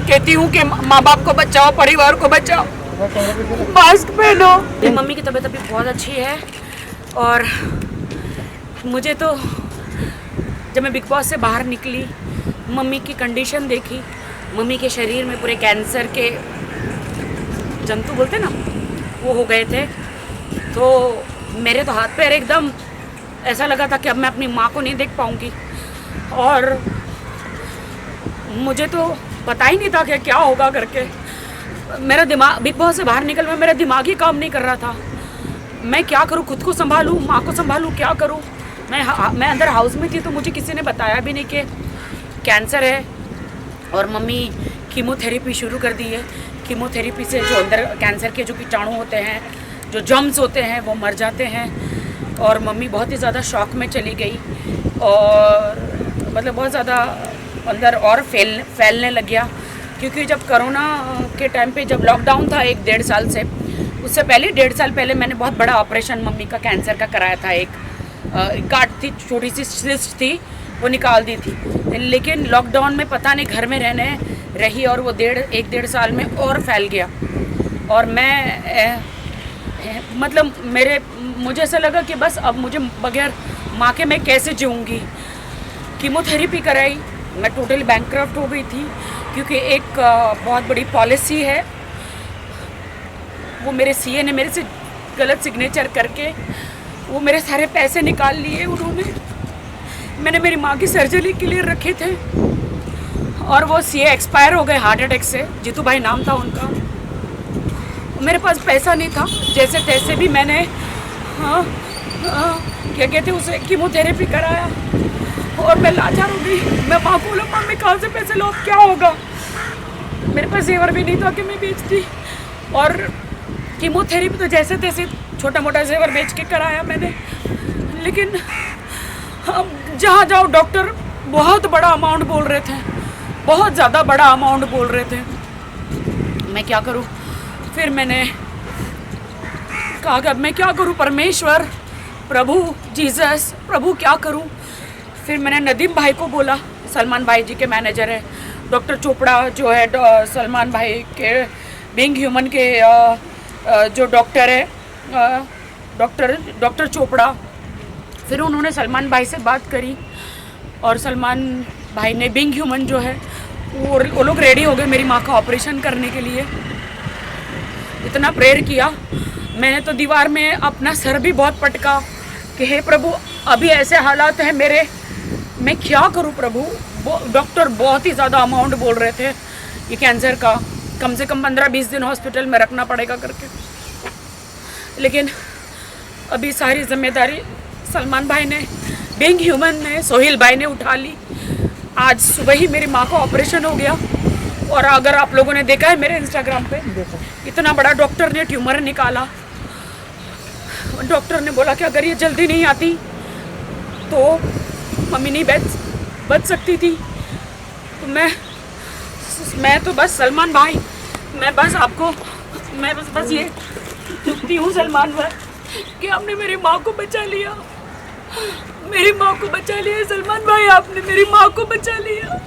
कहती हूँ कि माँ बाप को बचाओ, परिवार को बचाओ, मास्क पहनो। मम्मी की तबीयत अभी बहुत अच्छी है और मुझे तो जब मैं बिग बॉस से बाहर निकली, मम्मी की कंडीशन देखी, मम्मी के शरीर में पूरे कैंसर के जंतु बोलते ना वो हो गए थे, तो मेरे तो हाथ पैर एकदम ऐसा लगा था कि अब मैं अपनी माँ को नहीं देख पाऊँगी। और मुझे तो पता ही नहीं था कि क्या होगा करके। मेरा दिमाग बिग बॉस से बाहर निकल में मेरा दिमाग ही काम नहीं कर रहा था। मैं क्या करूँ, खुद को संभालूँ, माँ को संभालूँ, क्या करूँ। मैं अंदर हाउस में थी तो मुझे किसी ने बताया भी नहीं कि कैंसर है। और मम्मी कीमोथेरेपी शुरू कर दी है। कीमोथेरेपी से जो अंदर कैंसर के जो कीटाणु होते हैं, जो जर्म्स होते हैं, वो मर जाते हैं। और मम्मी बहुत ही ज़्यादा शॉक में चली गई और मतलब बहुत ज़्यादा अंदर और फैलने लग गया। क्योंकि जब कोरोना के टाइम पे जब लॉकडाउन था 1-1.5 साल से, उससे पहले 1.5 साल पहले मैंने बहुत बड़ा ऑपरेशन मम्मी का कैंसर का कराया था। एक गांठ थी, छोटी सी सिस्ट थी, वो निकाल दी थी। लेकिन लॉकडाउन में पता नहीं घर में रहने रही और वो 1-1.5 साल में और फैल गया। और मैं मतलब मुझे ऐसा लगा कि बस अब मुझे बगैर माँ के मैं कैसे जीऊँगी। कीमोथेरेपी कराई, मैं टोटली बैंकक्रफ्ट हो गई थी क्योंकि एक बहुत बड़ी पॉलिसी है, वो मेरे सीए ने मेरे से गलत सिग्नेचर करके वो मेरे सारे पैसे निकाल लिए उन्होंने। मैंने मेरी माँ की सर्जरी के लिए रखे थे और वो सीए एक्सपायर हो गए हार्ट अटैक से। जीतू भाई नाम था उनका। मेरे पास पैसा नहीं था, जैसे तैसे भी मैंने क्या कहते उसे कीमोथेरेपी कराया और मैं लाचार हो गई। मैं माँ को बोला, माँ मैं कहाँ से पैसे लो, क्या होगा। मेरे पास जेवर भी नहीं था कि मैं बेचती। और कीमोथेरेपी तो जैसे तैसे छोटा मोटा जेवर बेच के कराया मैंने। लेकिन अब जहाँ जाओ डॉक्टर बहुत बड़ा अमाउंट बोल रहे थे, बहुत ज़्यादा बड़ा अमाउंट बोल रहे थे। मैं क्या करूँ। फिर मैंने कहा कि अब मैं क्या करूँ, परमेश्वर, प्रभु जीसस, प्रभु क्या करूँ। फिर मैंने नदीम भाई को बोला, सलमान भाई जी के मैनेजर है, डॉक्टर चोपड़ा जो है सलमान भाई के बीइंग ह्यूमन के जो डॉक्टर है, डॉक्टर चोपड़ा। फिर उन्होंने सलमान भाई से बात करी और सलमान भाई ने बीइंग ह्यूमन जो है वो लोग रेडी हो गए मेरी माँ का ऑपरेशन करने के लिए। इतना प्रेयर किया मैंने तो दीवार में अपना सर भी बहुत पटका कि हे प्रभु अभी ऐसे हालात हैं मेरे, मैं क्या करूं प्रभु। डॉक्टर बहुत ही ज़्यादा अमाउंट बोल रहे थे ये कैंसर का, कम से कम 15-20 दिन हॉस्पिटल में रखना पड़ेगा करके। लेकिन अभी सारी जिम्मेदारी सलमान भाई ने, बीइंग ह्यूमन ने, सोहेल भाई ने उठा ली। आज सुबह ही मेरी माँ का ऑपरेशन हो गया। और अगर आप लोगों ने देखा है मेरे इंस्टाग्राम पे, इतना बड़ा डॉक्टर ने ट्यूमर निकाला। डॉक्टर ने बोला कि अगर ये जल्दी नहीं आती तो मम्मी नहीं बच सकती थी। तो मैं तो बस सलमान भाई, मैं बस ये दुखती हूँ सलमान भाई कि आपने मेरी माँ को बचा लिया, मेरी माँ को बचा लिया। सलमान भाई आपने मेरी माँ को बचा लिया।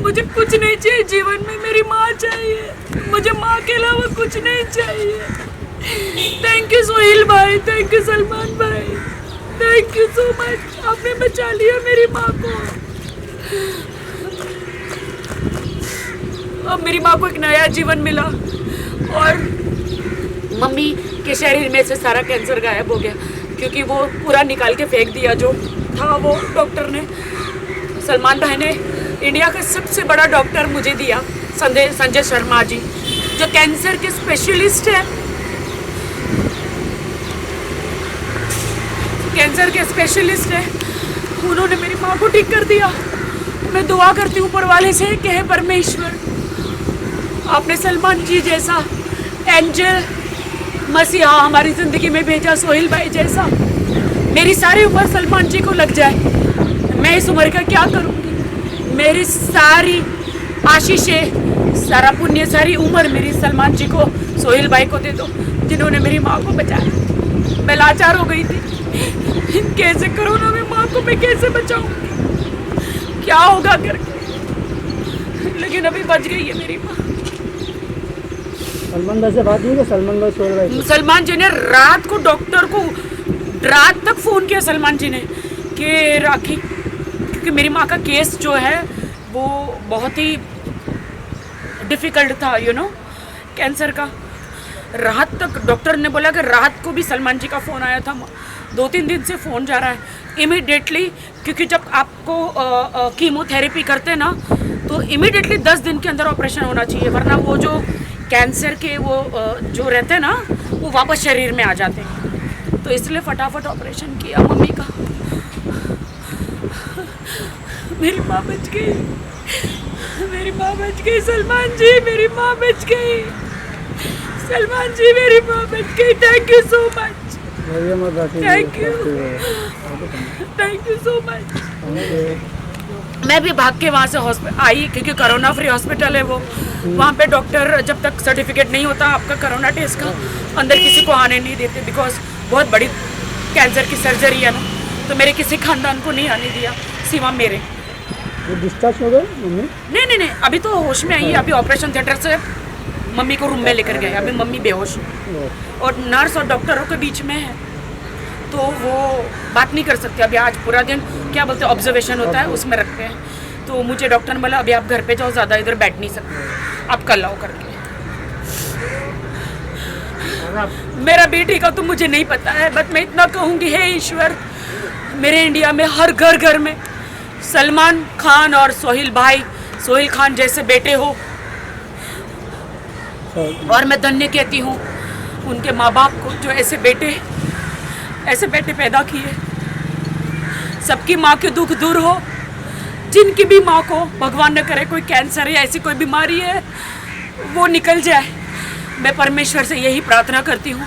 मुझे कुछ नहीं चाहिए जीवन में, मेरी माँ चाहिए, मुझे माँ के अलावा कुछ नहीं चाहिए। थैंक यू सोहेल भाई, थैंक यू सलमान भाई, थैंक यू सो मच, आपने बचा लिया मेरी माँ को। अब मेरी माँ को एक नया जीवन मिला और मम्मी के शरीर में से सारा कैंसर गायब हो गया क्योंकि वो पूरा निकाल के फेंक दिया जो था वो डॉक्टर ने। सलमान भाई ने इंडिया का सबसे बड़ा डॉक्टर मुझे दिया, संजय शर्मा जी, जो कैंसर के स्पेशलिस्ट है, कैंसर के स्पेशलिस्ट है। उन्होंने मेरी माँ को ठीक कर दिया। मैं दुआ करती हूँ ऊपर वाले से कि हे परमेश्वर, आपने सलमान जी जैसा एंजल मसीहा हमारी ज़िंदगी में भेजा, सोहेल भाई जैसा। मेरी सारी उम्र सलमान जी को लग जाए, मैं इस उम्र का क्या करूँगी। मेरी सारी आशीषें, सारा पुण्य, सारी उम्र मेरी सलमान जी को, सोहेल भाई को दे दो जिन्होंने मेरी माँ को बचाया। मैं लाचार हो गई थी, कैसे कोरोना में माँ को मैं कैसे बचाऊँगी, क्या होगा करके। लेकिन अभी बच गई है मेरी माँ। सलमान भाई से बात हुई कि सलमान भाई छोड़ रहे थे? सलमान जी ने रात को डॉक्टर को रात तक फ़ोन किया सलमान जी ने कि राखी, क्योंकि मेरी माँ का केस जो है वो बहुत ही डिफ़िकल्ट था, यू नो, कैंसर का। रात तक डॉक्टर ने बोला कि रात को भी सलमान जी का फ़ोन आया था। 2-3 दिन से फ़ोन जा रहा है इमीडिएटली, क्योंकि जब आपको कीमोथेरेपी करते हैं ना तो इमीडिएटली 10 दिन के अंदर ऑपरेशन होना चाहिए, वरना वो जो कैंसर के वो जो रहते हैं ना वो वापस शरीर में आ जाते हैं। तो इसलिए फटाफट ऑपरेशन किया मम्मी का। मेरी माँ बच गई, मेरी माँ बच गई। सलमान जी मेरी माँ बच गई, सलमान जी मेरी माँ बच गई। Thank you so much, thank you, thank you so much. मैं भी भाग के वहाँ से हॉस्पिटल आई, क्योंकि कोरोना फ्री हॉस्पिटल है वो। वहाँ पे डॉक्टर जब तक सर्टिफिकेट नहीं होता आपका कोरोना टेस्ट का, अंदर किसी को आने नहीं देते, बिकॉज बहुत बड़ी कैंसर की सर्जरी है ना, तो मेरे किसी खानदान को नहीं आने दिया सिवा मेरे। वो डिस्चार्ज हो गए मम्मी? नहीं, अभी तो होश में आई है। अभी ऑपरेशन थिएटर से मम्मी को रूम में लेकर गए, अभी मम्मी बेहोश है और नर्स और डॉक्टरों के बीच में है, तो वो बात नहीं कर सकते। अभी आज पूरा दिन क्या बोलते हैं ऑब्जर्वेशन होता है, उसमें रखते हैं। तो मुझे डॉक्टर ने बोला अभी आप घर पे जाओ, ज़्यादा इधर बैठ नहीं सकते, आप कल आओ करके। मेरा बेटी का तो मुझे नहीं पता है, बट मैं इतना कहूँगी, हे ईश्वर, मेरे इंडिया में हर घर घर में सलमान खान और सोहेल खान जैसे बेटे हो। और मैं धन्य कहती हूँ उनके माँ बाप को जो ऐसे बेटे पैदा किए। सबकी माँ के दुख दूर हो, जिनकी भी माँ को भगवान न करे कोई कैंसर या ऐसी कोई बीमारी है वो निकल जाए। मैं परमेश्वर से यही प्रार्थना करती हूँ,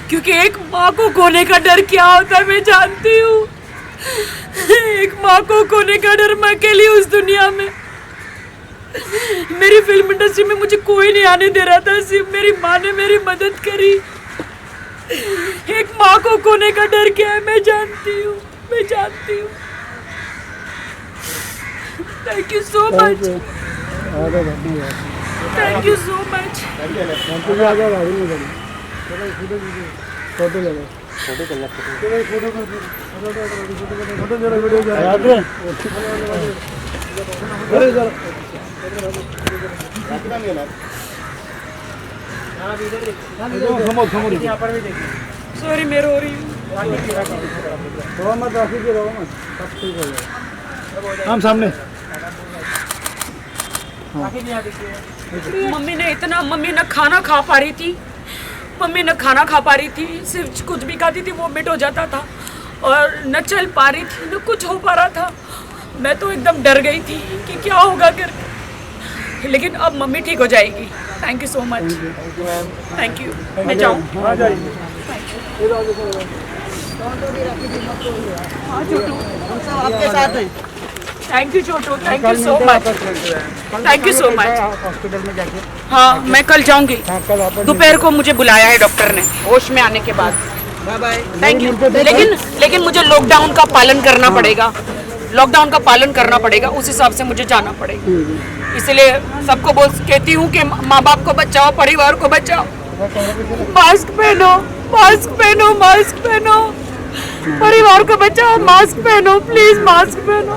क्योंकि एक माँ को खोने का डर क्या होता है मैं जानती हूँ। एक माँ को खोने का डर, मैं अकेली उस दुनिया में। मेरी फिल्म इंडस्ट्री में मुझे कोई नहीं आने दे रहा था, सिर्फ मेरी माँ ने मेरी मदद करी। एक माँ को खोने का डर क्या है मैं जानती हूँ, मैं जानती हूँ। Thank you so much, thank you so much. Sorry मैं रो रही हूँ। हम सामने मम्मी न खाना खा पा रही थी, सिर्फ कुछ भी खाती थी वोमिट हो जाता था, और न चल पा रही थी, न कुछ हो पा रहा था। मैं तो एकदम डर गई थी कि क्या होगा करके, लेकिन अब मम्मी ठीक हो जाएगी। Thank you so much, thank you. मैं जाऊँ? हाँ छोटू, आपके साथ हैं। Thank you Chhotu, thank you so much, thank you so much. Hospital में जाके हाँ मैं कल जाऊँगी, कल वापस दोपहर को मुझे बुलाया है डॉक्टर ने होश में आने के बाद। Bye bye. Thank you. लेकिन मुझे लॉकडाउन का पालन करना पड़ेगा, उस हिसाब से मुझे जाना पड़ेगा। इसलिए सबको कहती हूँ कि माँ बाप को बचाओ, परिवार को बचाओ। मास्क पहनो, परिवार को बचाओ, मास्क पहनो, प्लीज मास्क पहनो।